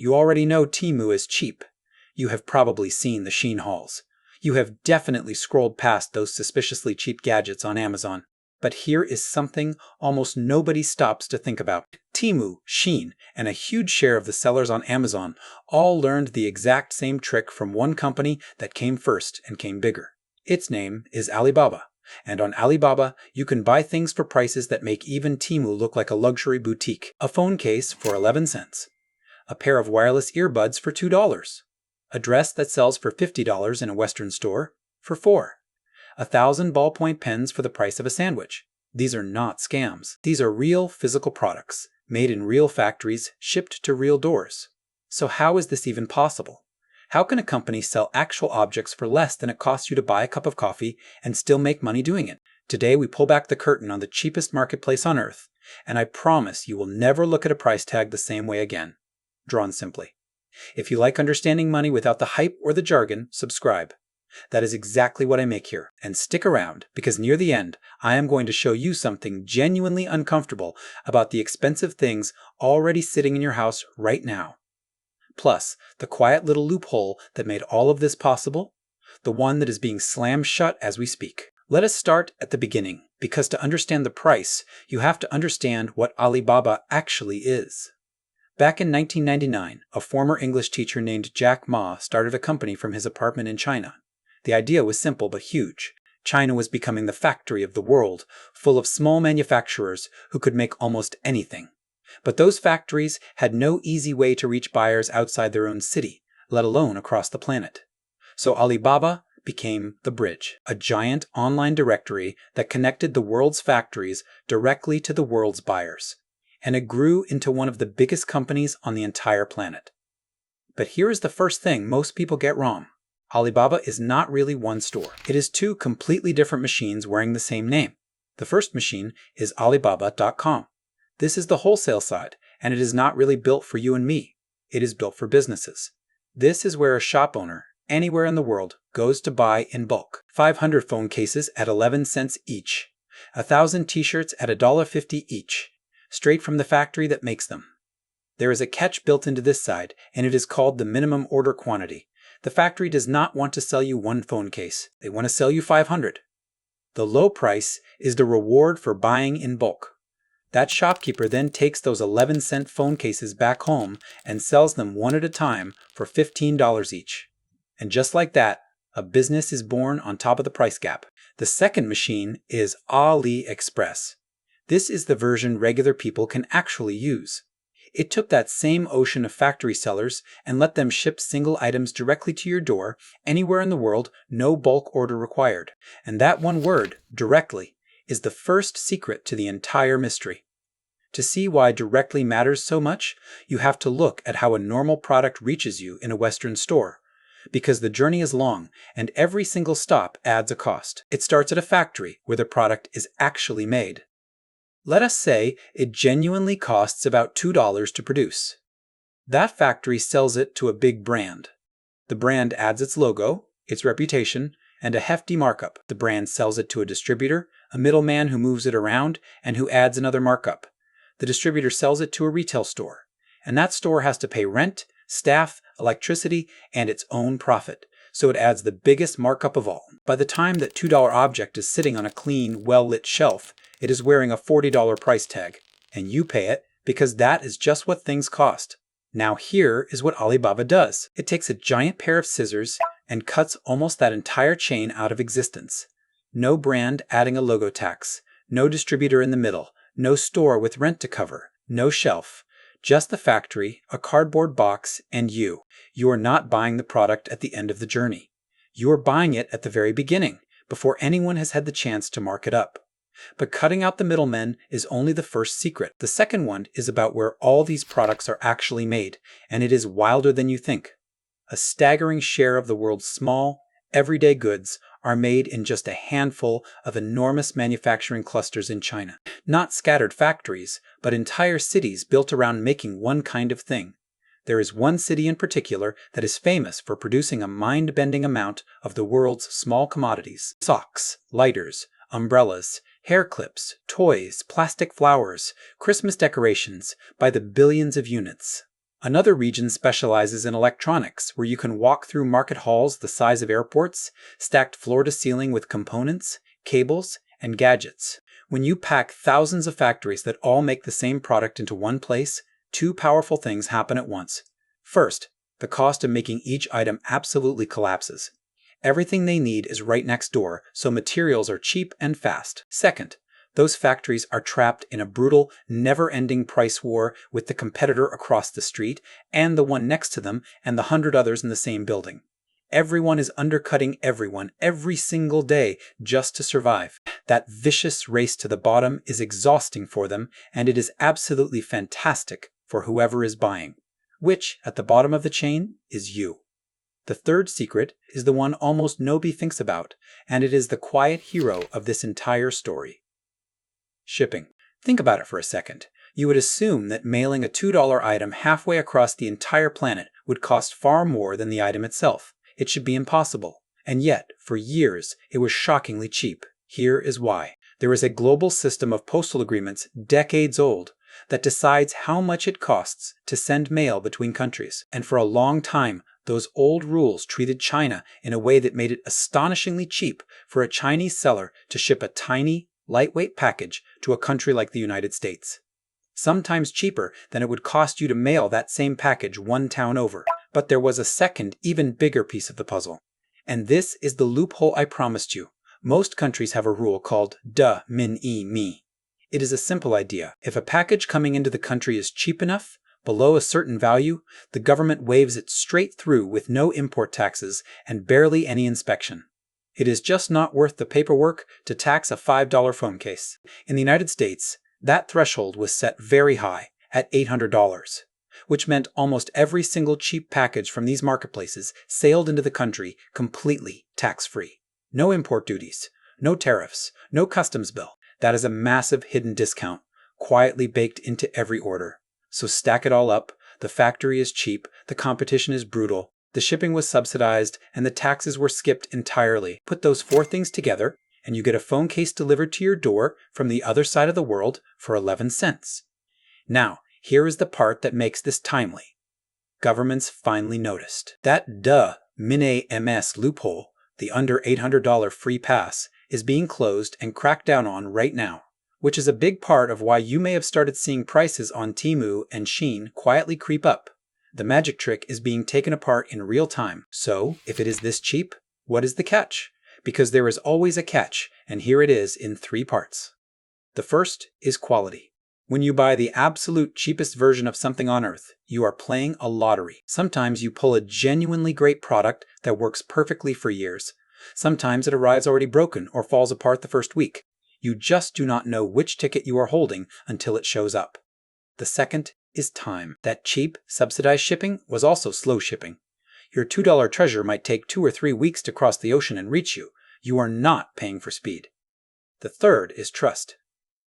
You already know Temu is cheap. You have probably seen the Shein hauls. You have definitely scrolled past those suspiciously cheap gadgets on Amazon. But here is something almost nobody stops to think about. Temu, Shein, and a huge share of the sellers on Amazon all learned the exact same trick from one company that came first and came bigger. Its name is Alibaba. And on Alibaba, you can buy things for prices that make even Temu look like a luxury boutique. A phone case for 11 cents. A pair of wireless earbuds for $2. A dress that sells for $50 in a Western store for $4. 1,000 ballpoint pens for the price of a sandwich. These are not scams. These are real physical products, made in real factories, shipped to real doors. So how is this even possible? How can a company sell actual objects for less than it costs you to buy a cup of coffee and still make money doing it? Today we pull back the curtain on the cheapest marketplace on earth, and I promise you will never look at a price tag the same way again. Drawn simply. If you like understanding money without the hype or the jargon, subscribe. That is exactly what I make here. And stick around, because near the end, I am going to show you something genuinely uncomfortable about the expensive things already sitting in your house right now. Plus, the quiet little loophole that made all of this possible, the one that is being slammed shut as we speak. Let us start at the beginning, because to understand the price, you have to understand what Alibaba actually is. Back in 1999, a former English teacher named Jack Ma started a company from his apartment in China. The idea was simple but huge. China was becoming the factory of the world, full of small manufacturers who could make almost anything. But those factories had no easy way to reach buyers outside their own city, let alone across the planet. So Alibaba became the bridge, a giant online directory that connected the world's factories directly to the world's buyers. And it grew into one of the biggest companies on the entire planet. But here is the first thing most people get wrong. Alibaba is not really one store. It is two completely different machines wearing the same name. The first machine is Alibaba.com. This is the wholesale side, and it is not really built for you and me. It is built for businesses. This is where a shop owner, anywhere in the world, goes to buy in bulk. 500 phone cases at 11 cents each. 1,000 t-shirts at $1.50 each. Straight from the factory that makes them. There is a catch built into this side, and it is called the minimum order quantity. The factory does not want to sell you one phone case. They want to sell you 500. The low price is the reward for buying in bulk. That shopkeeper then takes those 11-cent phone cases back home and sells them one at a time for $15 each. And just like that, a business is born on top of the price gap. The second machine is AliExpress. This is the version regular people can actually use. It took that same ocean of factory sellers and let them ship single items directly to your door, anywhere in the world, no bulk order required. And that one word, directly, is the first secret to the entire mystery. To see why directly matters so much, you have to look at how a normal product reaches you in a Western store. Because the journey is long, and every single stop adds a cost. It starts at a factory where the product is actually made. Let us say it genuinely costs about $2 to produce. That factory sells it to a big brand. The brand adds its logo, its reputation, and a hefty markup. The brand sells it to a distributor, a middleman who moves it around, and who adds another markup. The distributor sells it to a retail store, and that store has to pay rent, staff, electricity, and its own profit, so it adds the biggest markup of all. By the time that $2 object is sitting on a clean, well-lit shelf, it is wearing a $40 price tag, and you pay it because that is just what things cost. Now here is what Alibaba does. It takes a giant pair of scissors and cuts almost that entire chain out of existence. No brand adding a logo tax, no distributor in the middle, no store with rent to cover, no shelf, just the factory, a cardboard box, and you. You are not buying the product at the end of the journey. You are buying it at the very beginning, before anyone has had the chance to mark it up. But cutting out the middlemen is only the first secret. The second one is about where all these products are actually made, and it is wilder than you think. A staggering share of the world's small, everyday goods are made in just a handful of enormous manufacturing clusters in China. Not scattered factories, but entire cities built around making one kind of thing. There is one city in particular that is famous for producing a mind-bending amount of the world's small commodities. Socks, lighters, umbrellas, hair clips, toys, plastic flowers, Christmas decorations, by the billions of units. Another region specializes in electronics, where you can walk through market halls the size of airports, stacked floor to ceiling with components, cables, and gadgets. When you pack thousands of factories that all make the same product into one place, two powerful things happen at once. First, the cost of making each item absolutely collapses. Everything they need is right next door, so materials are cheap and fast. Second, those factories are trapped in a brutal, never-ending price war with the competitor across the street and the one next to them and the 100 others in the same building. Everyone is undercutting everyone every single day just to survive. That vicious race to the bottom is exhausting for them, and it is absolutely fantastic for whoever is buying, which, at the bottom of the chain, is you. The third secret is the one almost nobody thinks about, and it is the quiet hero of this entire story. Shipping. Think about it for a second. You would assume that mailing a $2 item halfway across the entire planet would cost far more than the item itself. It should be impossible. And yet, for years, it was shockingly cheap. Here is why. There is a global system of postal agreements, decades old, that decides how much it costs to send mail between countries. And for a long time, those old rules treated China in a way that made it astonishingly cheap for a Chinese seller to ship a tiny, lightweight package to a country like the United States. Sometimes cheaper than it would cost you to mail that same package one town over. But there was a second, even bigger piece of the puzzle. And this is the loophole I promised you. Most countries have a rule called minimis. It is a simple idea. If a package coming into the country is cheap enough, below a certain value, the government waves it straight through with no import taxes and barely any inspection. It is just not worth the paperwork to tax a $5 phone case. In the United States, that threshold was set very high, at $800, which meant almost every single cheap package from these marketplaces sailed into the country completely tax-free. No import duties, no tariffs, no customs bill. That is a massive hidden discount, quietly baked into every order. So stack it all up, the factory is cheap, the competition is brutal, the shipping was subsidized, and the taxes were skipped entirely. Put those four things together, and you get a phone case delivered to your door from the other side of the world for 11 cents. Now, here is the part that makes this timely. Governments finally noticed. That minimis loophole, the under $800 free pass, is being closed and cracked down on right now, which is a big part of why you may have started seeing prices on Temu and Shein quietly creep up. The magic trick is being taken apart in real time. So, if it is this cheap, what is the catch? Because there is always a catch, and here it is in 3 parts. The first is quality. When you buy the absolute cheapest version of something on earth, you are playing a lottery. Sometimes you pull a genuinely great product that works perfectly for years. Sometimes it arrives already broken or falls apart the first week. You just do not know which ticket you are holding until it shows up. The second is time. That cheap, subsidized shipping was also slow shipping. Your $2 treasure might take 2 or 3 weeks to cross the ocean and reach you. You are not paying for speed. The third is trust.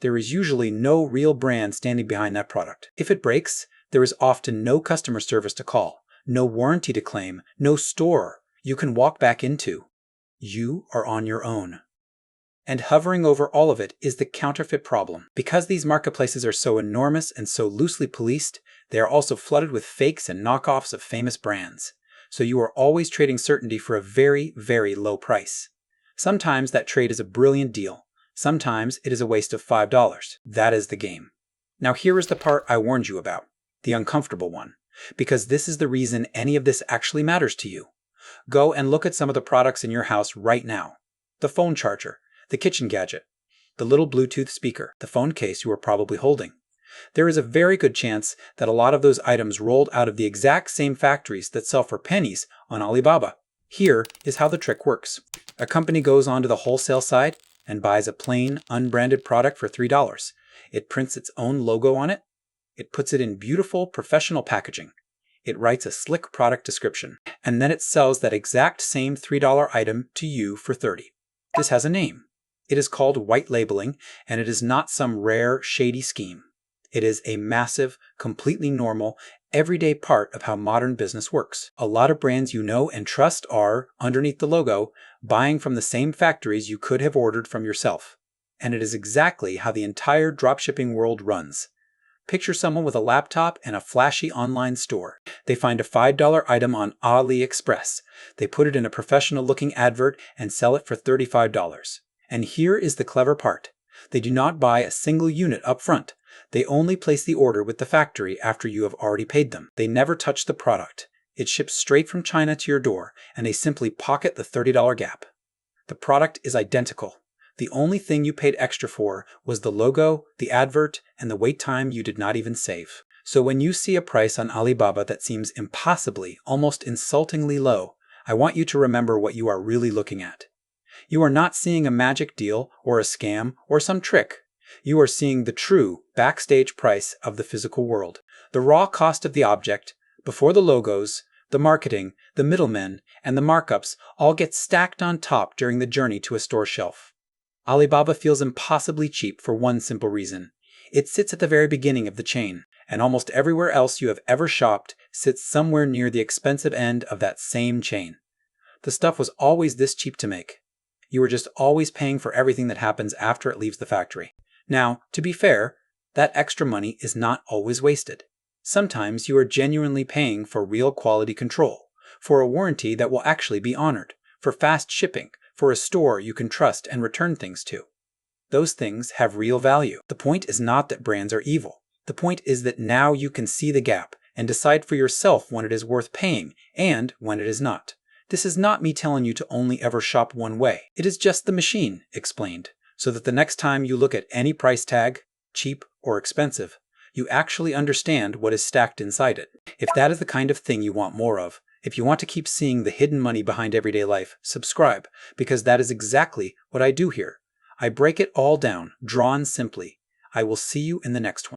There is usually no real brand standing behind that product. If it breaks, there is often no customer service to call, no warranty to claim, no store you can walk back into. You are on your own. And hovering over all of it is the counterfeit problem. Because these marketplaces are so enormous and so loosely policed, they are also flooded with fakes and knockoffs of famous brands. So you are always trading certainty for a very, very low price. Sometimes that trade is a brilliant deal. Sometimes it is a waste of $5. That is the game. Now here is the part I warned you about, the uncomfortable one, because this is the reason any of this actually matters to you. Go and look at some of the products in your house right now. The phone charger, the kitchen gadget, the little Bluetooth speaker, the phone case you are probably holding. There is a very good chance that a lot of those items rolled out of the exact same factories that sell for pennies on Alibaba. Here is how the trick works. A company goes onto the wholesale side and buys a plain, unbranded product for $3. It prints its own logo on it. It puts it in beautiful, professional packaging. It writes a slick product description. And then it sells that exact same $3 item to you for $30. This has a name. It is called white labeling, and it is not some rare, shady scheme. It is a massive, completely normal, everyday part of how modern business works. A lot of brands you know and trust are, underneath the logo, buying from the same factories you could have ordered from yourself. And it is exactly how the entire dropshipping world runs. Picture someone with a laptop and a flashy online store. They find a $5 item on AliExpress. They put it in a professional-looking advert and sell it for $35. And here is the clever part. They do not buy a single unit up front. They only place the order with the factory after you have already paid them. They never touch the product. It ships straight from China to your door, and they simply pocket the $30 gap. The product is identical. The only thing you paid extra for was the logo, the advert, and the wait time you did not even save. So when you see a price on Alibaba that seems impossibly, almost insultingly low, I want you to remember what you are really looking at. You are not seeing a magic deal or a scam or some trick. You are seeing the true backstage price of the physical world. The raw cost of the object, before the logos, the marketing, the middlemen, and the markups all get stacked on top during the journey to a store shelf. Alibaba feels impossibly cheap for one simple reason. It sits at the very beginning of the chain, and almost everywhere else you have ever shopped sits somewhere near the expensive end of that same chain. The stuff was always this cheap to make. You are just always paying for everything that happens after it leaves the factory. Now, to be fair, that extra money is not always wasted. Sometimes you are genuinely paying for real quality control, for a warranty that will actually be honored, for fast shipping, for a store you can trust and return things to. Those things have real value. The point is not that brands are evil. The point is that now you can see the gap and decide for yourself when it is worth paying and when it is not. This is not me telling you to only ever shop one way. It is just the machine explained, so that the next time you look at any price tag, cheap or expensive, you actually understand what is stacked inside it. If that is the kind of thing you want more of, if you want to keep seeing the hidden money behind everyday life, subscribe, because that is exactly what I do here. I break it all down, drawn simply. I will see you in the next one.